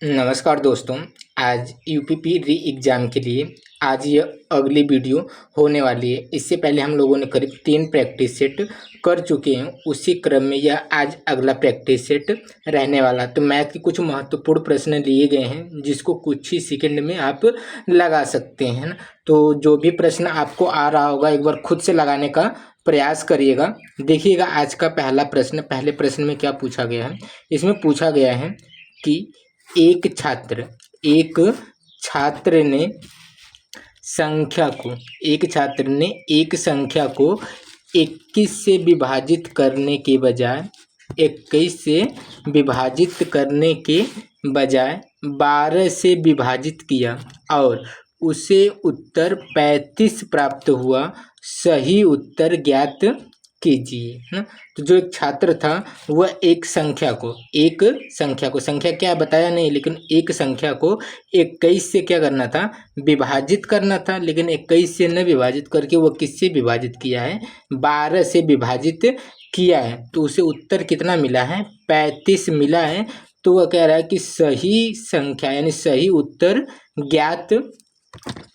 नमस्कार दोस्तों। आज यूपीपी री एग्ज़ाम के लिए आज ये अगली वीडियो होने वाली है। इससे पहले हम लोगों ने करीब 3 प्रैक्टिस सेट कर चुके हैं। उसी क्रम में यह आज अगला प्रैक्टिस सेट रहने वाला। तो मैथ के कुछ महत्वपूर्ण प्रश्न लिए गए हैं जिसको कुछ ही सेकंड में आप लगा सकते हैं ना। तो जो भी प्रश्न आपको आ रहा होगा एक बार खुद से लगाने का प्रयास करिएगा। देखिएगा आज का पहला प्रश्न। पहले प्रश्न में क्या पूछा गया है? इसमें पूछा गया है कि एक छात्र ने एक संख्या को 21 से विभाजित करने के बजाय 12 से विभाजित किया और उसे उत्तर 35 प्राप्त हुआ। सही उत्तर ज्ञात कीजिए, है ना। तो जो एक छात्र था वह संख्या क्या बताया नहीं, लेकिन एक संख्या को 21 से क्या करना था, विभाजित करना था। लेकिन 21 से न विभाजित करके वह किससे विभाजित किया है, 12 से विभाजित किया है। तो उसे उत्तर कितना मिला है, 35 मिला है। तो वह कह रहा है कि सही संख्या यानी सही उत्तर ज्ञात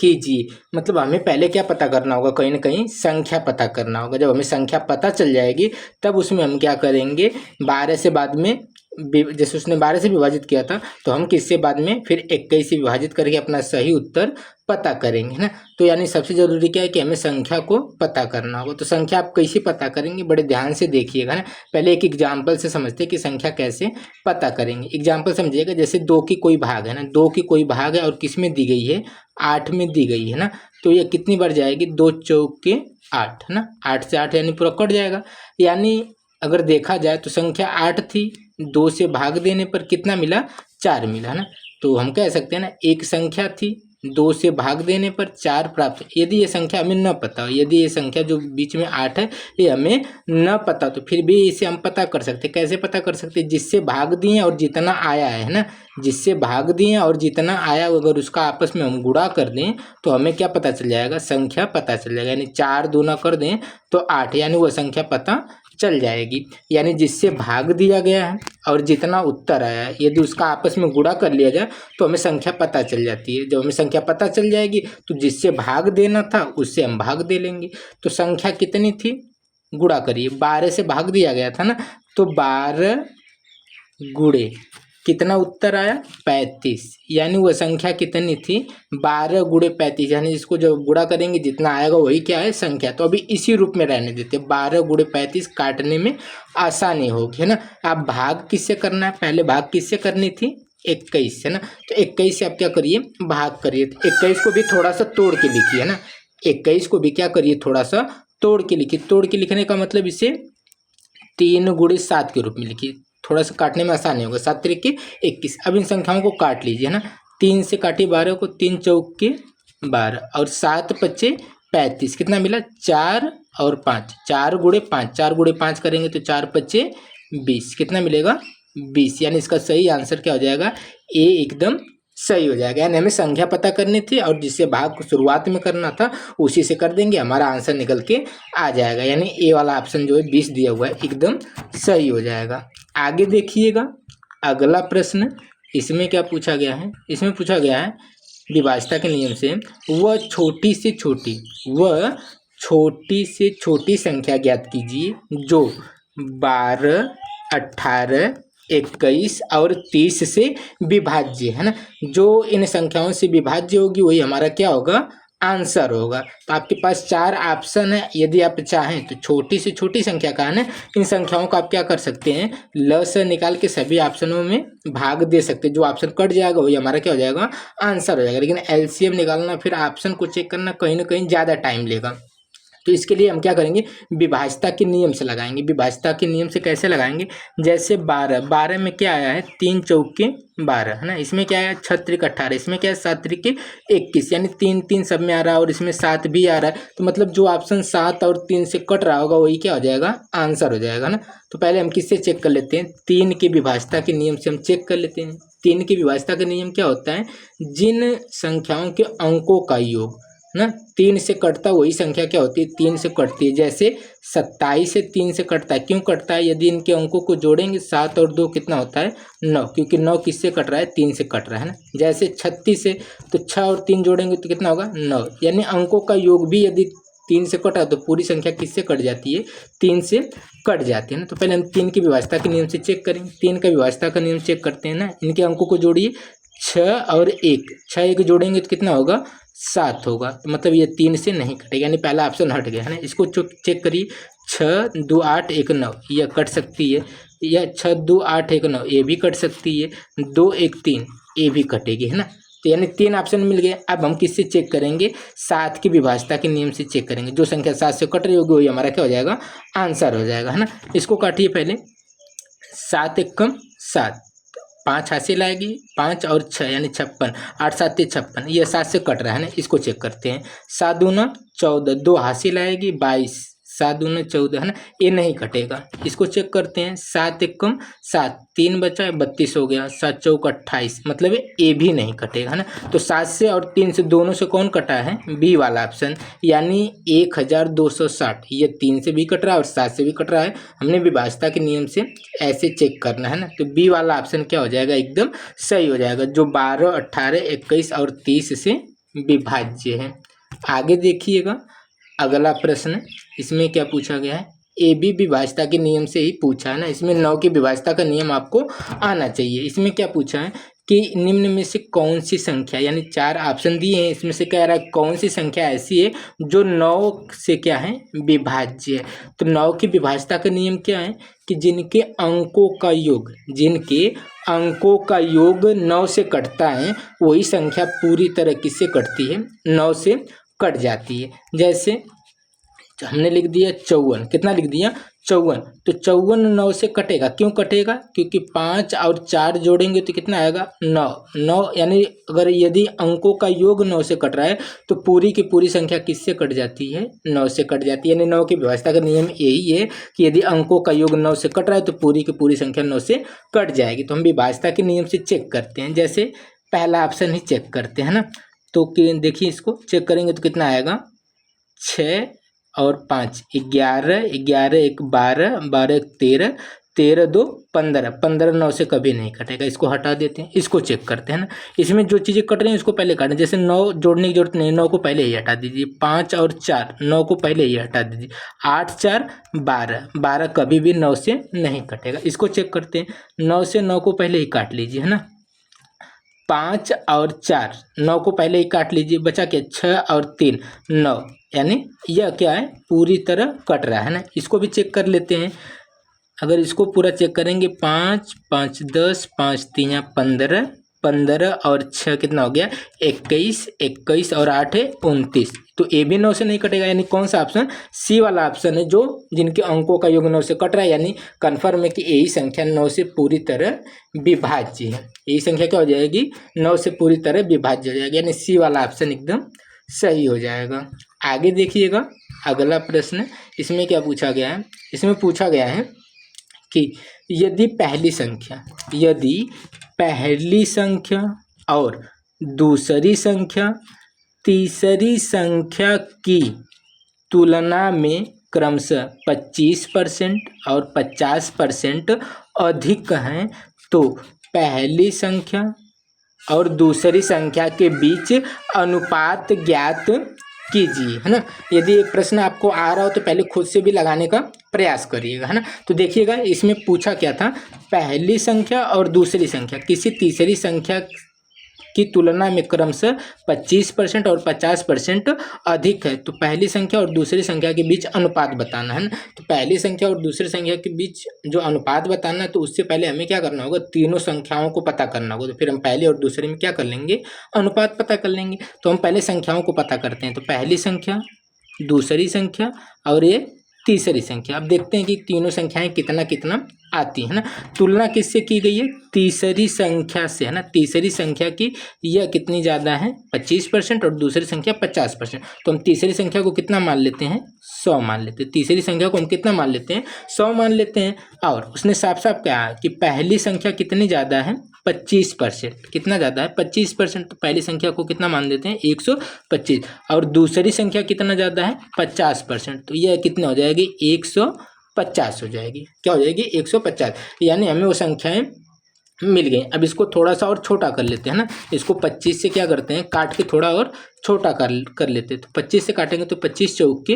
कीजिए। मतलब हमें पहले क्या पता करना होगा, कहीं ना कहीं संख्या पता करना होगा। जब हमें संख्या पता चल जाएगी तब उसमें हम क्या करेंगे, 12 से बाद में जैसे उसने 12 से विभाजित किया था तो हम किससे बाद में फिर 21 से विभाजित करके अपना सही उत्तर पता करेंगे, है ना। तो यानी सबसे जरूरी क्या है कि हमें संख्या को पता करना होगा। तो संख्या आप कैसे पता करेंगे, बड़े ध्यान से देखिएगा ना। पहले एक एग्जाम्पल से समझते हैं कि संख्या कैसे पता करेंगे। एग्जाम्पल समझिएगा, जैसे 2 की कोई भाग है ना, 2 की कोई भाग है और किस में दी गई है, 8 में दी गई है ना। तो ये कितनी बार जाएगी, 2 चौके 8, है ना। 8 से 8 यानी पूरा कट जाएगा। यानी अगर देखा जाए तो संख्या 8 थी, 2 से भाग देने पर कितना मिला, 4 मिला, है ना। तो हम कह सकते हैं ना, एक संख्या थी, 2 से भाग देने पर 4 प्राप्त। यदि ये संख्या हमें न पता हो, यदि ये संख्या जो बीच में 8 है ये हमें न पता, तो फिर भी इसे हम पता कर सकते। कैसे पता कर सकते, जिससे भाग दिए और जितना आया है ना, जिससे भाग दिए और जितना आया अगर उसका आपस में हम गुणा कर दें तो हमें क्या पता चल जाएगा, संख्या पता चल जाएगा। यानी 4 दूना कर दें तो 8, यानी वह संख्या पता चल जाएगी। यानी जिससे भाग दिया गया है और जितना उत्तर आया है यदि उसका आपस में गुणा कर लिया जाए तो हमें संख्या पता चल जाती है। जब हमें संख्या पता चल जाएगी तो जिससे भाग देना था उससे हम भाग दे लेंगे। तो संख्या कितनी थी, गुणा करिए, 12 से भाग दिया गया था ना, तो 12 गुणे कितना उत्तर आया, 35। यानी वह संख्या कितनी थी, 12 गुणे 35। यानी इसको जब गुणा करेंगे जितना आएगा वही क्या है, संख्या। तो अभी इसी रूप में रहने देते, 12 गुणे 35 काटने में आसानी होगी, है ना। आप भाग किससे करना है, पहले भाग किससे करनी थी, 21 है ना। तो 21 से आप क्या करिए, भाग करिए। तो 21 को भी थोड़ा सा तोड़ के लिखिए ना, 21 को भी क्या करिए, थोड़ा सा तोड़ के लिखिए। तोड़ के लिखने का मतलब इसे 3 गुणे 7 के रूप में लिखिए, थोड़ा सा काटने में आसानी होगा। 7 त्रिक 21। अब इन संख्याओं को काट लीजिए ना, 3 से काटिए 12 को, 3 चौके 12 और 7 पच्चे 35। कितना मिला, 4 और 5, 4 गुणे 5, 4 गुणे 5 करेंगे तो 4 पच्चे 20। कितना मिलेगा, 20। यानी इसका सही आंसर क्या हो जाएगा, ए एकदम सही हो जाएगा। यानी हमें संख्या पता करनी थी और जिससे भाग को शुरुआत में करना था उसी से कर देंगे, हमारा आंसर निकल के आ जाएगा। यानी ए वाला ऑप्शन जो है 20 दिया हुआ है एकदम सही हो जाएगा। आगे देखिएगा अगला प्रश्न। इसमें क्या पूछा गया है, इसमें पूछा गया है विभाज्यता के नियम से वह छोटी से छोटी संख्या ज्ञात कीजिए जो 12, 18, 21 और 30 से विभाज्य, है ना। जो इन संख्याओं से विभाज्य होगी वही हमारा क्या होगा, आंसर होगा। तो आपके पास 4 ऑप्शन है। यदि आप चाहें तो छोटी से छोटी संख्या का है ना, इन संख्याओं को आप क्या कर सकते हैं, ल से निकाल के सभी ऑप्शनों में भाग दे सकते हैं। जो ऑप्शन कट जाएगा वही हमारा क्या हो जाएगा, आंसर हो जाएगा। लेकिन एलसीएम निकालना फिर ऑप्शन को चेक करना कहीं ना कहीं ज़्यादा टाइम लेगा। तो इसके लिए हम क्या करेंगे, विभाज्यता के नियम से लगाएंगे। विभाज्यता के नियम से कैसे लगाएंगे, जैसे 12 में क्या आया है, 3 चौके 12, है ना। इसमें क्या है, 6 त्रिक 18, इसमें क्या है, 7 त्रिक 21। यानी 3 3 सब में आ रहा है और इसमें 7 भी आ रहा है। तो मतलब जो ऑप्शन 7 और 3 से कट रहा होगा वही क्या हो जाएगा, आंसर हो जाएगा ना। तो पहले हम किससे चेक कर लेते हैं, 3 के विभाज्यता के नियम से हम चेक कर लेते हैं। 3 की विभाज्यता का नियम क्या होता है, जिन संख्याओं के अंकों का योग ना, 3 से कटता वही संख्या क्या होती है, 3 से कटती है। जैसे 27 से 3 से कटता है, क्यों कटता है, यदि इनके अंकों को जोड़ेंगे 7 और 2 कितना होता है 9, क्योंकि 9 किससे कट रहा है, 3 से कट रहा है ना। जैसे 36 से, तो 6 और 3 जोड़ेंगे तो कितना होगा 9, यानी अंकों का योग भी यदि 3 से कटा तो पूरी संख्या किससे कट जाती है, 3 से कट जाती है ना। तो पहले हम 3 की विभाज्यता के नियम से चेक करेंगे, 3 का विभाज्यता का नियम चेक करते हैं ना। इनके अंकों को जोड़िए, 6 और 1, 6 1 जोड़ेंगे तो कितना होगा 7 होगा, तो मतलब ये 3 से नहीं कटेगा, यानी पहला ऑप्शन हट गया है ना। इसको चेक करिए, 6 2 8 1 9 यह कट सकती है, या 6 2 8 1 9 ये भी कट सकती है, 2 1 3 ये भी कटेगी है ना। तो यानी 3 ऑप्शन मिल गए। अब हम किससे चेक करेंगे, 7 की विभाज्यता के नियम से चेक करेंगे। जो संख्या 7 से कट रही होगी वही हमारा क्या हो जाएगा, आंसर हो जाएगा है ना। इसको काटिए पहले, 7 1 7, 5 हासिल आएगी, 5 और 6 यानी 56, 8 7 56, ये 7 से कट रहा है ना। इसको चेक करते हैं, 7 दूना 14, 2 हासिल आएगी 22, 7 दूना 14 है ना, ये नहीं कटेगा। इसको चेक करते हैं, 7 1 7, 3 बचा है 32 हो गया, 7 4 28, मतलब ये भी नहीं कटेगा है ना। तो 7 से और 3 से दोनों से कौन कटा है, बी वाला ऑप्शन, यानी 1260, ये 3 से भी कट रहा है और 7 से भी कट रहा है। हमने विभाज्यता के नियम से ऐसे चेक करना है ना। तो बी वाला ऑप्शन क्या हो जाएगा, एकदम सही हो जाएगा, जो 12 18 21 और 30 से विभाज्य है। आगे देखिएगा अगला प्रश्न, इसमें क्या पूछा गया है, ए बी विभाज्यता के नियम से ही पूछा है ना। इसमें 9 की विभाज्यता का नियम आपको आना चाहिए। इसमें क्या पूछा है कि निम्न में से कौन सी संख्या, यानी 4 ऑप्शन दिए हैं, इसमें से कह रहा है कौन सी संख्या ऐसी है जो 9 से क्या है, विभाज्य है। तो 9 की विभाज्यता का नियम क्या है कि जिनके अंकों का योग, जिनके अंकों का योग 9 से कटता है वही संख्या पूरी तरह किससे कटती है, 9 से कट जाती है। जैसे हमने लिख दिया 54, कितना लिख दिया 54, तो 54 9 से कटेगा, क्यों कटेगा, क्योंकि 5 और 4 जोड़ेंगे तो कितना आएगा 9, 9 यानी अगर यदि अंकों का योग 9 से कट रहा है तो पूरी की पूरी संख्या किससे कट जाती है, 9 से कट जाती है। यानी 9 की विभाज्यता का नियम यही है कि यदि अंकों का योग 9 से कट रहा है तो पूरी की पूरी संख्या 9 से कट जाएगी। तो हम विभाज्यता के नियम से चेक करते हैं, जैसे पहला ऑप्शन ही चेक करते हैं ना। तो देखिए इसको चेक करेंगे तो कितना आएगा, 6 और 5 11, 11 1 12, 12 1 13, 13 2 15, 15 9 से कभी नहीं कटेगा। इसको हटा देते हैं, इसको चेक करते हैं ना। इसमें जो चीज़ें कट रही हैं उसको पहले काटें, जैसे 9 जोड़ने की जरूरत नहीं, 9 को पहले ही हटा दीजिए। 5 और 4, 9 को पहले ही हटा दीजिए। 8 4 12, 12 कभी भी 9 से नहीं कटेगा। इसको चेक करते हैं, 9 से 9 को पहले ही काट लीजिए है ना। 5 और 4, 9 को पहले ही काट लीजिए, बचा क्या 6 और 3 9, यानी यह क्या है पूरी तरह कट रहा है ना। इसको भी चेक कर लेते हैं, अगर इसको पूरा चेक करेंगे 5 5 10, 5 3 15, 15 और 6 कितना हो गया 21, 21 और 8 है 29, तो ए भी 9 से नहीं कटेगा। यानी कौन सा ऑप्शन, सी वाला ऑप्शन है, जो जिनके अंकों का योग 9 से कट रहा है, यानी कन्फर्म है कि यही संख्या 9 से पूरी तरह विभाज्य है। यही संख्या क्या हो जाएगी, 9 से पूरी तरह विभाज्य हो जाएगी, यानी सी वाला ऑप्शन एकदम सही हो जाएगा। आगे देखिएगा अगला प्रश्न, इसमें क्या पूछा गया है, इसमें पूछा गया है कि यदि पहली संख्या और दूसरी संख्या तीसरी संख्या की तुलना में क्रमशः 25% और 50% अधिक हैं, तो पहली संख्या और दूसरी संख्या के बीच अनुपात ज्ञात कीजिए, है ना। यदि एक प्रश्न आपको आ रहा हो तो पहले खुद से भी लगाने का प्रयास करिएगा, है ना। तो देखिएगा इसमें पूछा क्या था, पहली संख्या और दूसरी संख्या किसी तीसरी संख्या की तुलना में क्रमशः 25% और 50% अधिक है, तो पहली संख्या और दूसरी संख्या के बीच अनुपात बताना है ना। तो पहली संख्या और दूसरी संख्या के बीच जो अनुपात बताना है, तो उससे पहले हमें क्या करना होगा, तीनों संख्याओं को पता करना होगा। तो फिर हम पहले और दूसरे में क्या कर लेंगे, अनुपात पता कर लेंगे। तो हम पहले संख्याओं को पता करते हैं, तो पहली संख्या, दूसरी संख्या और ये तीसरी संख्या। अब देखते हैं कि तीनों संख्याएं कितना कितना आती है ना। तुलना किससे की गई है, तीसरी संख्या से, है ना। तीसरी संख्या की यह कितनी ज़्यादा है 25% और दूसरी संख्या 50%। तो हम तीसरी संख्या को कितना मान लेते हैं, 100 मान लेते हैं। तीसरी संख्या को हम कितना मान लेते हैं, 100 मान लेते हैं। और उसने साफ साफ कहा कि पहली संख्या कितनी ज़्यादा है, 25%। कितना ज़्यादा है? 25%। तो पहली संख्या को कितना मान देते हैं? 125। और दूसरी संख्या कितना ज़्यादा है? 50%। तो यह कितना हो जाएगी? 150 हो जाएगी। क्या हो जाएगी? 150। यानी हमें वो संख्याएं मिल गई। अब इसको थोड़ा सा और छोटा कर लेते हैं ना। इसको 25 से क्या करते हैं? काट के थोड़ा और छोटा कर लेते हैं। तो 25 से काटेंगे तो 25 चौके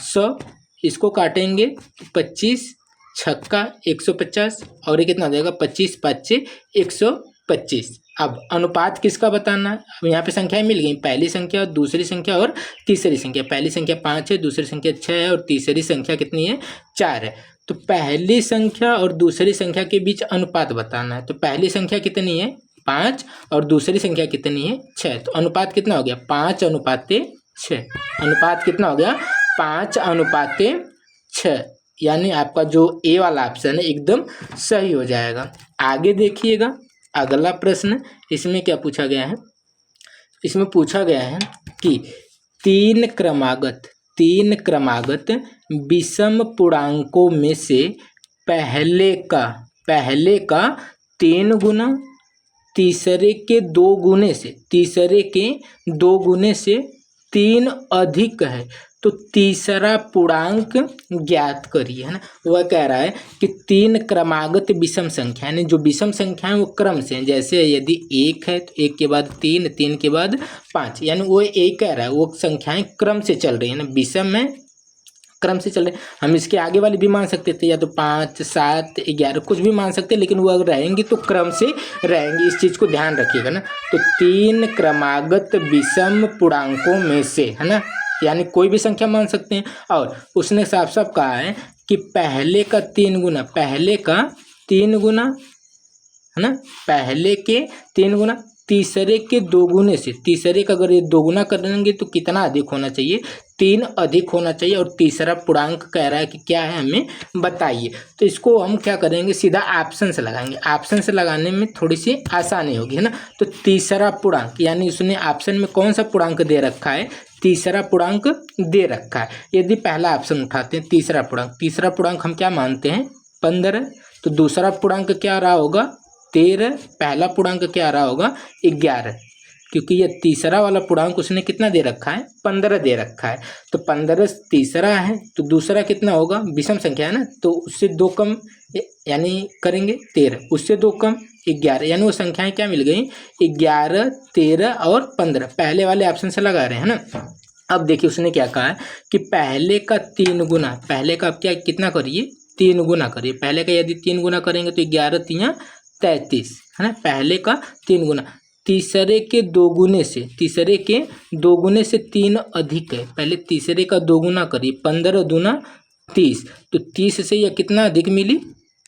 100, इसको काटेंगे 25 छक्का 150, और ये कितना हो जाएगा? 25 5 125। अब अनुपात किसका बताना है? अब यहाँ पे संख्याएं मिल गई, पहली संख्या, दूसरी संख्या और तीसरी संख्या। पहली संख्या 5 है, दूसरी संख्या 6 है और तीसरी संख्या कितनी है? 4 है। तो पहली संख्या और दूसरी संख्या के बीच अनुपात बताना है। तो पहली संख्या कितनी है? 5 और दूसरी संख्या कितनी है? 6। तो अनुपात कितना हो गया? 5:6। अनुपात कितना हो गया? 5:6। यानी आपका जो ए वाला ऑप्शन है एकदम सही हो जाएगा। आगे देखिएगा अगला प्रश्न। इसमें क्या पूछा गया है? इसमें पूछा गया है कि तीन क्रमागत विषम पूर्णांकों में से पहले का 3 गुना, तीसरे के 2 गुने से 3 अधिक है, तो तीसरा पूर्णांक ज्ञात करिए, है ना। वह कह रहा है कि 3 क्रमागत विषम संख्या, यानी जो विषम संख्या है वो क्रम से हैं। जैसे यदि 1 है तो 1 के बाद 3, 3 के बाद 5, यानी वो एक कह रहा है वो संख्याएं क्रम से चल रही है ना, विषम में क्रम से चल रहे। हम इसके आगे वाले भी मान सकते थे, या तो 5 7 11 कुछ भी मान सकते हैं, लेकिन वो अगर रहेंगी तो क्रम से रहेंगी। इस चीज़ को ध्यान रखिएगा ना। तो 3 क्रमागत विषम पूर्णांकों में से, है ना, यानी कोई भी संख्या मान सकते हैं। और उसने साफ साफ कहा है कि पहले का 3 गुना, है ना, पहले के 3 गुना, तीसरे के 2 गुने से, तीसरे का अगर ये 2 गुना करेंगे तो कितना अधिक होना चाहिए? 3 अधिक होना चाहिए। और तीसरा पूर्णांक कह रहा है कि क्या है, हमें बताइए। तो इसको हम क्या करेंगे? सीधा ऑप्शन से लगाएंगे। ऑप्शन से लगाने में थोड़ी सी आसानी होगी, है ना। तो तीसरा पूर्णांक, यानी उसने ऑप्शन में कौन सा पूर्णांक दे रखा है? तीसरा पूर्णांक दे रखा है। यदि पहला ऑप्शन उठाते हैं, तीसरा पूर्णांक हम क्या मानते हैं? 15। तो दूसरा पूर्णांक क्या रहा होगा? 13। पहला पूर्णांक क्या रहा होगा? 11। क्योंकि ये तीसरा वाला पूर्णांक उसने कितना दे रखा है? 15 दे रखा है। तो 15 तीसरा है, तो दूसरा कितना होगा? विषम संख्या है ना, तो उससे 2 कम, यानी करेंगे 13, उससे 2 कम 11, यानी वो संख्याएं क्या मिल गई? 11 13 और 15। पहले वाले ऑप्शन से लगा रहे हैं ना। अब देखिए उसने क्या कहा है कि पहले का 3 गुना, पहले का आप क्या कितना करिए? 3 गुना करिए। पहले का यदि 3 गुना करेंगे तो 11 3 33, है ना, पहले का 3 गुना। तीसरे के 2 गुने से, 3 अधिक है। पहले तीसरे का 2 गुना करिए, 15 दूना 30, तो 30 से यह कितना अधिक मिली?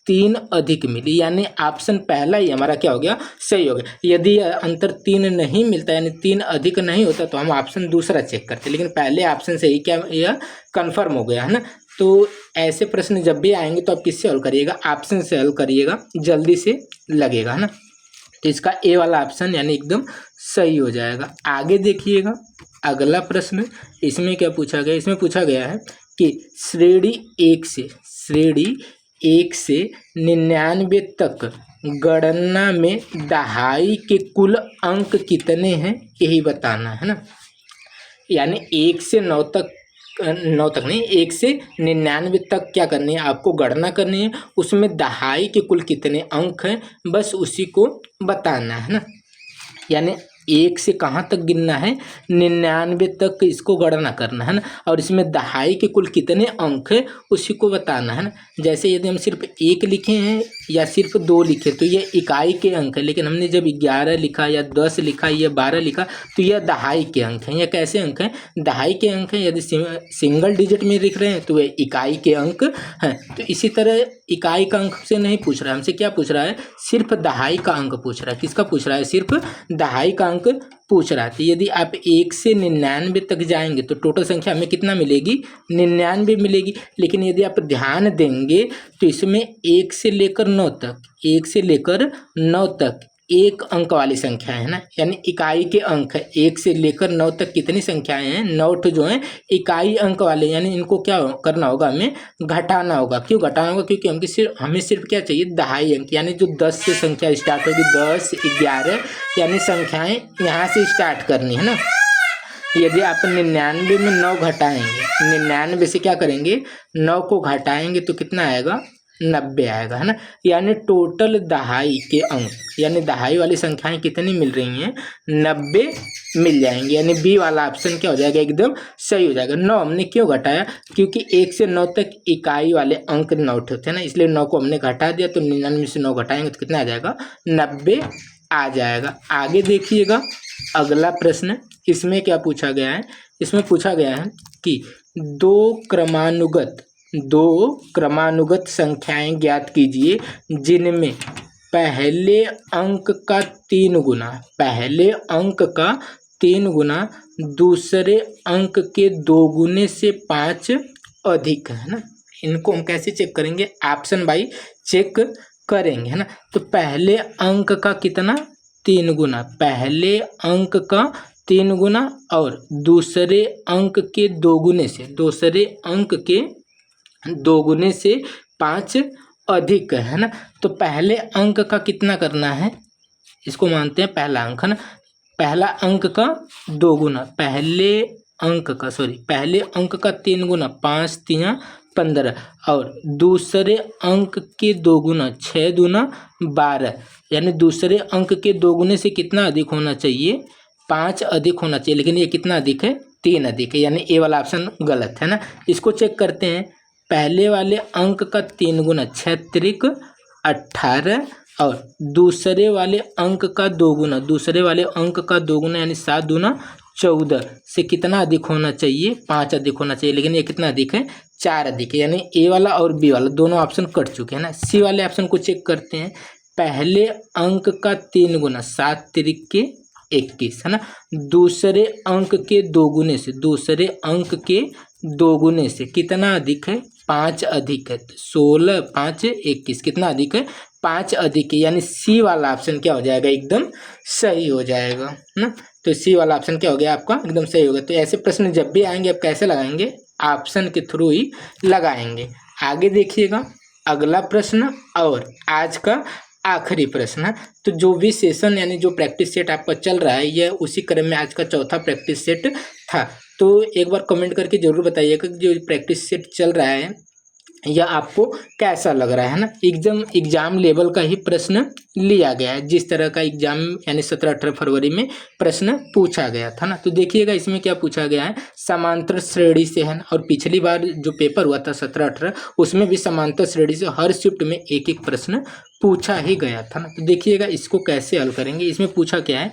3 अधिक मिली। यानी ऑप्शन पहला ही हमारा क्या हो गया? सही हो गया। यदि अंतर 3 नहीं मिलता, यानी 3 अधिक नहीं होता, तो हम ऑप्शन दूसरा चेक करते, लेकिन पहले ऑप्शन से ही क्या यह कन्फर्म हो गया, है ना। तो ऐसे प्रश्न जब भी आएंगे तो आप किससे हल करिएगा? ऑप्शन से हल करिएगा, जल्दी से लगेगा, है ना। तो इसका ए वाला ऑप्शन यानी एकदम सही हो जाएगा। आगे देखिएगा अगला प्रश्न। इसमें क्या पूछा गया? इसमें पूछा गया है कि श्रेणी 1 से 99 तक गणना में दहाई के कुल अंक कितने हैं, यही बताना है ना। यानी 1 से 9 तक नहीं, 1 से 99 तक क्या करनी है? आपको गणना करनी है। उसमें दहाई के कुल कितने अंक हैं, बस उसी को बताना है ना। यानी 1 से कहाँ तक गिनना है? 99 तक इसको गणना करना है ना। और इसमें दहाई के कुल कितने अंक है उसी को बताना है ना। जैसे यदि हम सिर्फ 1 लिखे हैं या सिर्फ 2 लिखे तो ये इकाई के अंक है, लेकिन हमने जब 11 लिखा या 10 लिखा या 12 लिखा तो यह दहाई के अंक हैं। यह कैसे अंक हैं? दहाई के अंक हैं। यदि सिंगल डिजिट में लिख रहे हैं तो वह इकाई के अंक हैं। तो इसी तरह इकाई का अंक से नहीं पूछ रहा है, हमसे क्या पूछ रहा है? सिर्फ दहाई का अंक पूछ रहा है। किसका पूछ रहा है? सिर्फ दहाई का अंक पूछ रहा है। तो यदि आप 1 से 99 तक जाएंगे तो टोटल संख्या हमें कितना मिलेगी? 99 मिलेगी। लेकिन यदि आप ध्यान देंगे तो इसमें 1 से लेकर 9 तक एक अंक वाली संख्या है ना, यानी इकाई के अंक है। 1 से लेकर 9 तक कितनी संख्याएं हैं, 9 जो हैं इकाई अंक वाले, यानी इनको क्या करना होगा, हमें घटाना होगा। क्यों घटाना होगा, क्योंकि हमें सिर्फ क्या चाहिए, दहाई अंक, यानी जो 10 से संख्या स्टार्ट होगी, 10, 11, यानी संख्याएं यहाँ से स्टार्ट करनी है ना। यदि आप 99 में 9 घटाएंगे, 99 से क्या करेंगे, 9 को घटाएंगे तो कितना आएगा, 90 आएगा, है ना। यानी टोटल दहाई के अंक, यानी दहाई वाली संख्याएं कितनी मिल रही हैं, 90 मिल जाएंगे। यानी बी वाला ऑप्शन क्या हो जाएगा, एकदम सही हो जाएगा। 9 हमने क्यों घटाया, क्योंकि 1 से 9 तक इकाई वाले अंक 9 होते हैं ना, इसलिए 9 को हमने घटा दिया, तो 99 से 9 घटाएंगे तो कितना आ जाएगा, 90 आ जाएगा। आगे देखिएगा अगला प्रश्न, इसमें क्या पूछा गया है, इसमें पूछा गया है कि दो क्रमानुगत संख्याएं ज्ञात कीजिए जिनमें पहले अंक का 3 गुना दूसरे अंक के 2 गुने से 5 अधिक है ना। इनको हम कैसे चेक करेंगे, ऑप्शन बाई चेक करेंगे, है ना। तो पहले अंक का कितना, 3 गुना, पहले अंक का 3 गुना और दूसरे अंक के 2 गुने से, दूसरे अंक के 2 गुने से 5 अधिक है ना। तो पहले अंक का कितना करना है, इसको मानते हैं पहला अंक, है ना। पहला अंक का 2 गुना, पहले अंक का 3 गुना, 5 3 15, और दूसरे अंक के 2 गुना, 6 दूना 12, यानी दूसरे अंक के 2 गुने से कितना अधिक होना चाहिए, 5 अधिक होना चाहिए, लेकिन ये कितना अधिक है, 3 अधिक है, यानी ए वाला ऑप्शन गलत है ना। इसको चेक करते हैं, पहले वाले अंक का 3 गुना, 6 त्रिक 18, और दूसरे वाले अंक का 2 गुना, दूसरे वाले अंक का 2 गुना यानी 7 दूना 14 से कितना अधिक होना चाहिए, 5 अधिक होना चाहिए, लेकिन ये कितना अधिक है, 4 अधिक है, यानी ए वाला और बी वाला दोनों ऑप्शन कट चुके हैं ना। सी वाले ऑप्शन को चेक करते हैं, पहले अंक का 3 गुना, 7 त्रिक के 21, है ना, दूसरे अंक के 2 गुने से, दूसरे अंक के 2 गुने से कितना अधिक है, 5 अधिक है, 16 5 21, कितना अधिक है, 5 अधिक है, यानी सी वाला ऑप्शन क्या हो जाएगा, एकदम सही हो जाएगा ना। तो सी वाला ऑप्शन क्या हो गया आपका, एकदम सही होगा। तो ऐसे प्रश्न जब भी आएंगे आप कैसे लगाएंगे, ऑप्शन के थ्रू ही लगाएंगे। आगे देखिएगा अगला प्रश्न और आज का आखिरी प्रश्न है। तो जो भी सेशन यानी जो प्रैक्टिस सेट आपका चल रहा है, यह उसी क्रम में आज का चौथा प्रैक्टिस सेट था। तो एक बार कमेंट करके जरूर बताइएगा कि जो प्रैक्टिस सेट चल रहा है यह आपको कैसा लग रहा है ना। एकदम एग्जाम लेवल का ही प्रश्न लिया गया है, जिस तरह का एग्जाम यानी 17-18 फरवरी में प्रश्न पूछा गया था ना। तो देखिएगा इसमें क्या पूछा गया है, समांतर श्रेणी से है ना, और पिछली बार जो पेपर हुआ था 17-18 उसमें भी समांतर श्रेणी से हर शिफ्ट में एक एक प्रश्न पूछा ही गया था ना। तो देखिएगा इसको कैसे हल करेंगे। इसमें पूछा क्या है,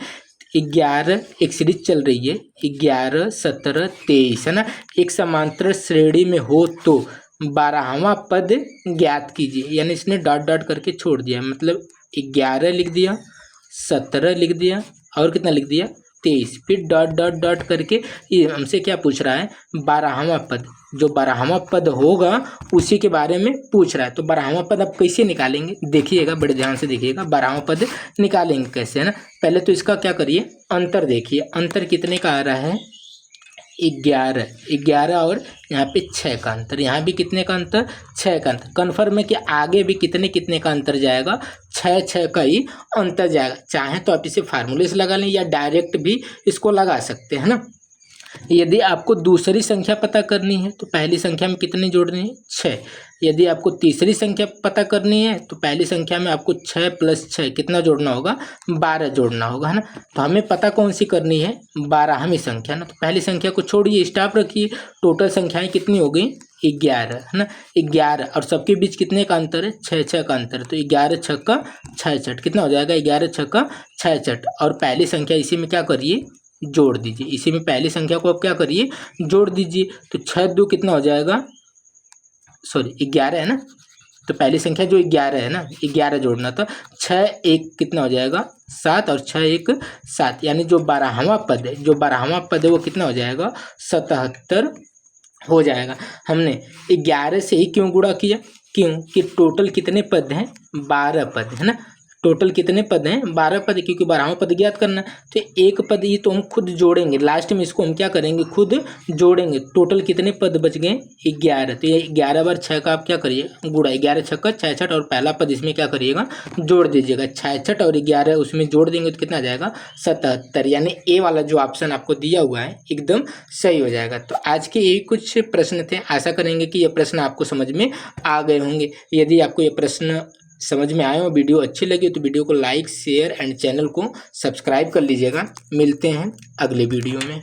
11 एक सीरीज चल रही है, 11 17 23 है ना, एक समांतर श्रेणी में हो तो 12वां पद ज्ञात कीजिए, यानी इसने डॉट डॉट करके छोड़ दिया, मतलब 11 लिख दिया, 17 लिख दिया और कितना लिख दिया, 23, फिर डॉट डॉट डॉट करके ये हमसे क्या पूछ रहा है, 12वां पद, जो 12वां पद होगा उसी के बारे में पूछ रहा है। तो 12वां पद आप कैसे निकालेंगे, देखिएगा बड़े ध्यान से देखिएगा 12वां पद निकालेंगे कैसे, है ना। पहले तो इसका क्या करिए, अंतर देखिए, अंतर कितने का आ रहा है, 11 और यहाँ पे 6 का अंतर, यहाँ भी कितने का अंतर, 6 का अंतर। कन्फर्म है कि आगे भी कितने कितने का अंतर जाएगा, 6 का ही अंतर जाएगा। चाहे तो आप इसे फार्मूले से लगा लें या डायरेक्ट भी इसको लगा सकते हैं ना। यदि आपको दूसरी संख्या पता करनी है तो पहली संख्या में कितने जोड़ने हैं, 6। यदि आपको तीसरी संख्या पता करनी है तो पहली संख्या में आपको 6 + 6 कितना जोड़ना होगा, 12 जोड़ना होगा, है ना। तो हमें पता कौन सी करनी है, 12वीं संख्या ना। तो पहली संख्या को छोड़िए, स्टॉप रखिए, टोटल संख्याएं कितनी हो गई, 11 है ना। 11 और सबके बीच कितने का अंतर है, 6 का अंतर। तो 11 6 का 66 कितना हो जाएगा, 11 6 का 66। और पहली संख्या इसी में क्या करिए, जोड़ दीजिए, इसी में पहली संख्या को आप क्या करिए, जोड़ दीजिए। तो 6 2 कितना हो जाएगा, सॉरी 11 है ना। तो पहली संख्या जो 11 है ना, 11 जोड़ना था, 6 1 कितना हो जाएगा, 7, और 6 1 7, यानी जो 12वां पद है, जो 12वां पद है वो कितना हो जाएगा, 77 हो जाएगा। हमने 11 से ही क्यों गुणा किया, क्योंकि टोटल कितने पद हैं, 12 पद है ना। टोटल कितने पद हैं, 12 पद, क्योंकि 12वां पद ज्ञात करना। तो एक पद ये तो हम खुद जोड़ेंगे, लास्ट में इसको हम क्या करेंगे, खुद जोड़ेंगे। टोटल कितने पद बच गए, 11। तो ये 11 बार 6 का आप क्या करिए गुणा, 11 6 का 66, और पहला पद इसमें क्या करिएगा, जोड़ दीजिएगा। 66 और 11 उसमें जोड़ देंगे तो कितना आ जाएगा, 77। यानी ए वाला जो ऑप्शन आपको दिया हुआ है एकदम सही हो जाएगा। तो आज के यही कुछ प्रश्न थे। आशा करेंगे कि ये प्रश्न आपको समझ में आ गए होंगे। यदि आपको ये प्रश्न समझ में आए और वीडियो अच्छी लगी तो वीडियो को लाइक, शेयर एंड चैनल को सब्सक्राइब कर लीजिएगा। मिलते हैं अगले वीडियो में।